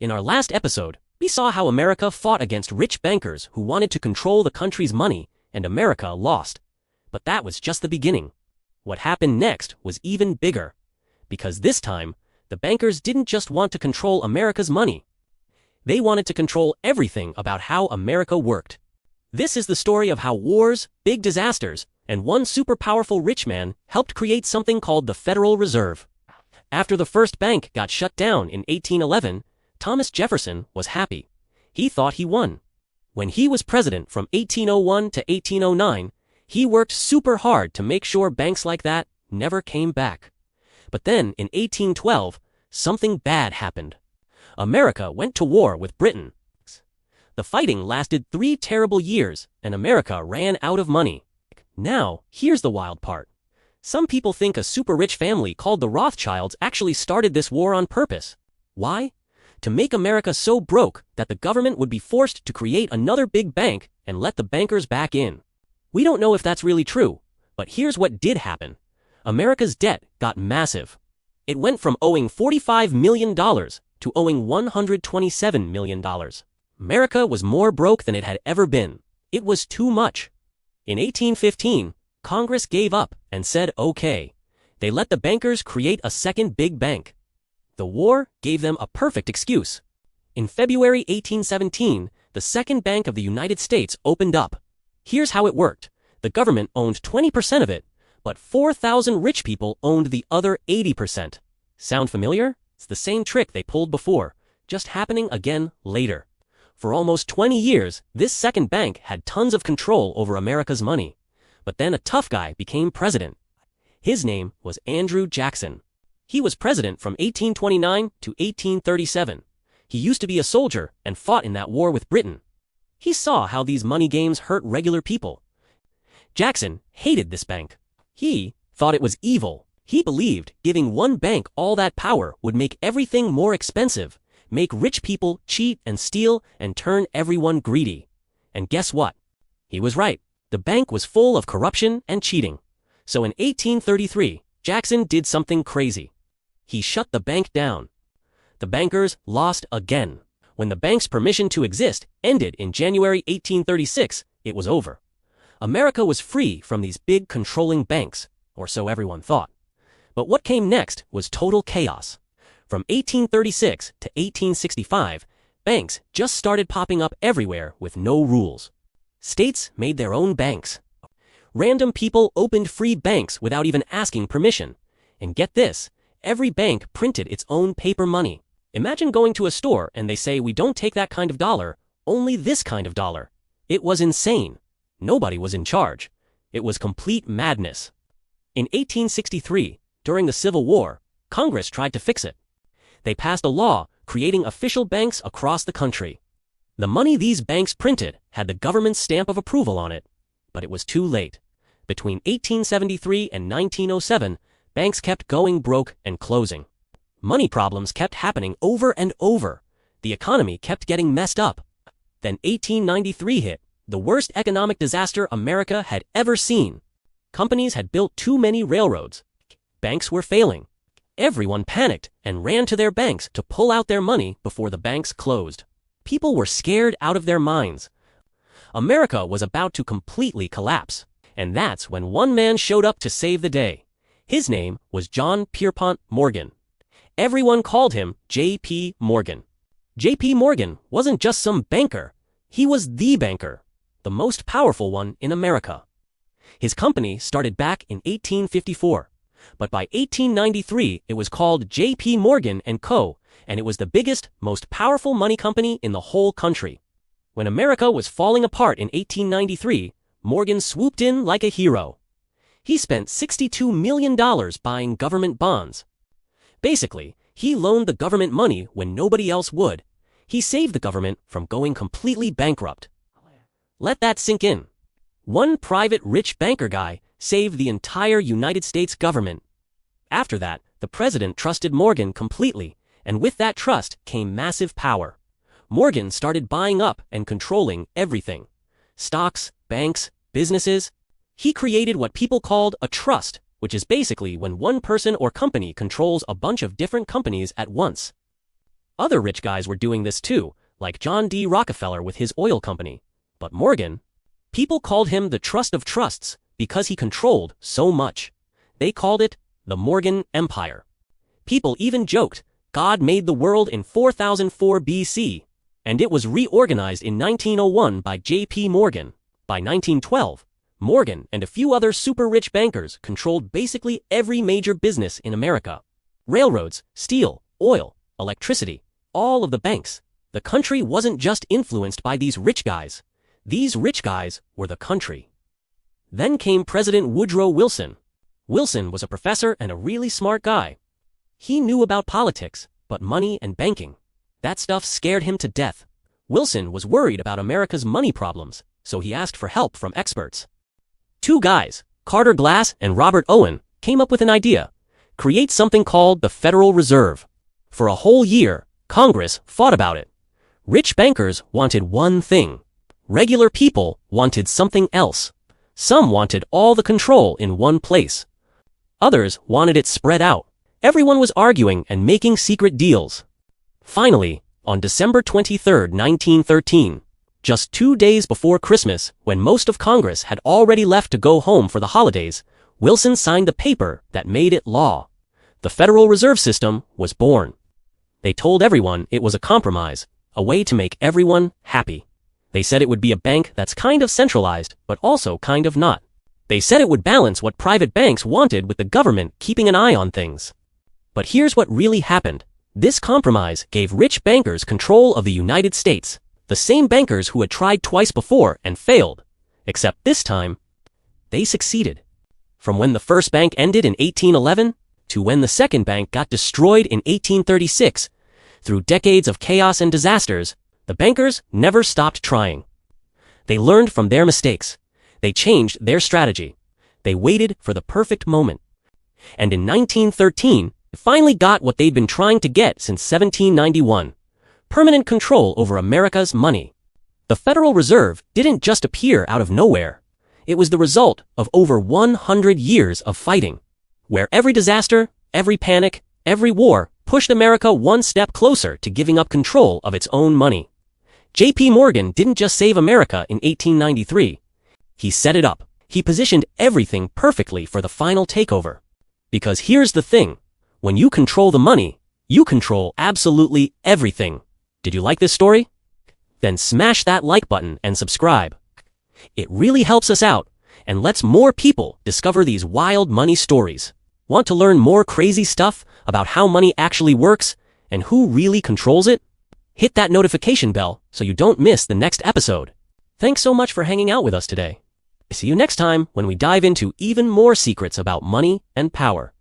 In our last episode, we saw how America fought against rich bankers who wanted to control the country's money, and America lost. But that was just the beginning. What happened next was even bigger. Because this time, the bankers didn't just want to control America's money. They wanted to control everything about how America worked. This is the story of how wars, big disasters, and one super powerful rich man helped create something called the Federal Reserve. After the first bank got shut down in 1811, Thomas Jefferson was happy. He thought he won. When he was president from 1801 to 1809, he worked super hard to make sure banks like that never came back. But then, in 1812, something bad happened. America went to war with Britain. The fighting lasted 3 terrible years, and America ran out of money. Now, here's the wild part. Some people think a super rich family called the Rothschilds actually started this war on purpose. Why? To make America so broke that the government would be forced to create another big bank and let the bankers back in. We don't know if that's really true, but here's what did happen. America's debt got massive. It went from owing $45 million to owing $127 million. America was more broke than it had ever been. It was too much. In 1815, Congress gave up and said okay. They let the bankers create a second big bank. The war gave them a perfect excuse. In February 1817, the Second Bank of the United States opened up. Here's how it worked. The government owned 20% of it, but 4,000 rich people owned the other 80%. Sound familiar? It's the same trick they pulled before, just happening again later. For almost 20 years, this second bank had tons of control over America's money. But then a tough guy became president. His name was Andrew Jackson. He was president from 1829 to 1837. He used to be a soldier and fought in that war with Britain. He saw how these money games hurt regular people. Jackson hated this bank. He thought it was evil. He believed giving one bank all that power would make everything more expensive, make rich people cheat and steal, and turn everyone greedy. And guess what? He was right. The bank was full of corruption and cheating. So in 1833, Jackson did something crazy. He shut the bank down. The bankers lost again. When the bank's permission to exist ended in January 1836, it was over. America was free from these big controlling banks, or so everyone thought. But what came next was total chaos. From 1836 to 1865, banks just started popping up everywhere with no rules. States made their own banks. Random people opened free banks without even asking permission. And get this, every bank printed its own paper money. Imagine going to a store and they say, "We don't take that kind of dollar, only this kind of dollar." It was insane. Nobody was in charge. It was complete madness. In 1863, during the Civil War, Congress tried to fix it. They passed a law creating official banks across the country. The money these banks printed had the government's stamp of approval on it, but it was too late. Between 1873 and 1907, banks kept going broke and closing. Money problems kept happening over and over. The economy kept getting messed up. Then 1893 hit, the worst economic disaster America had ever seen. Companies had built too many railroads. Banks were failing. Everyone panicked and ran to their banks to pull out their money before the banks closed. People were scared out of their minds. America was about to completely collapse. And that's when one man showed up to save the day. His name was John Pierpont Morgan. Everyone called him J.P. Morgan. J.P. Morgan wasn't just some banker. He was the banker, the most powerful one in America. His company started back in 1854, but by 1893 it was called J.P. Morgan & Co., and it was the biggest, most powerful money company in the whole country. When America was falling apart in 1893, Morgan swooped in like a hero. He spent $62 million buying government bonds. Basically, he loaned the government money when nobody else would. He saved the government from going completely bankrupt. Let that sink in. One private rich banker guy saved the entire United States government. After that, the president trusted Morgan completely, and with that trust came massive power. Morgan started buying up and controlling everything. Stocks, banks, businesses. He created what people called a trust, which is basically when one person or company controls a bunch of different companies at once. Other rich guys were doing this too, like John D. Rockefeller with his oil company. But Morgan, people called him the trust of trusts because he controlled so much. They called it the Morgan Empire. People even joked God made the world in 4004 BC, and it was reorganized in 1901 by J.P. Morgan. By 1912, Morgan and a few other super-rich bankers controlled basically every major business in America. Railroads, steel, oil, electricity, all of the banks. The country wasn't just influenced by these rich guys. These rich guys were the country. Then came President Woodrow Wilson. Wilson was a professor and a really smart guy. He knew about politics, but money and banking, that stuff scared him to death. Wilson was worried about America's money problems, so he asked for help from experts. Two guys, Carter Glass and Robert Owen, came up with an idea: create something called the Federal Reserve. For a whole year, Congress fought about it. Rich bankers wanted one thing. Regular people wanted something else. Some wanted all the control in one place. Others wanted it spread out. Everyone was arguing and making secret deals. Finally, on December 23, 1913, just 2 days before Christmas, when most of Congress had already left to go home for the holidays, Wilson signed the paper that made it law. The Federal Reserve System was born. They told everyone it was a compromise, a way to make everyone happy. They said it would be a bank that's kind of centralized, but also kind of not. They said it would balance what private banks wanted with the government keeping an eye on things. But here's what really happened. This compromise gave rich bankers control of the United States, the same bankers who had tried twice before and failed. Except this time, they succeeded. From when the first bank ended in 1811 to when the second bank got destroyed in 1836, through decades of chaos and disasters, the bankers never stopped trying. They learned from their mistakes. They changed their strategy. They waited for the perfect moment. And in 1913, they finally got what they'd been trying to get since 1791: permanent control over America's money. The Federal Reserve didn't just appear out of nowhere. It was the result of over 100 years of fighting, where every disaster, every panic, every war pushed America one step closer to giving up control of its own money. J.P. Morgan didn't just save America in 1893. He set it up. He positioned everything perfectly for the final takeover. Because here's the thing. When you control the money, you control absolutely everything. Did you like this story? Then smash that like button and subscribe. It really helps us out and lets more people discover these wild money stories. Want to learn more crazy stuff about how money actually works and who really controls it? Hit that notification bell so you don't miss the next episode. Thanks so much for hanging out with us today. See you next time when we dive into even more secrets about money and power.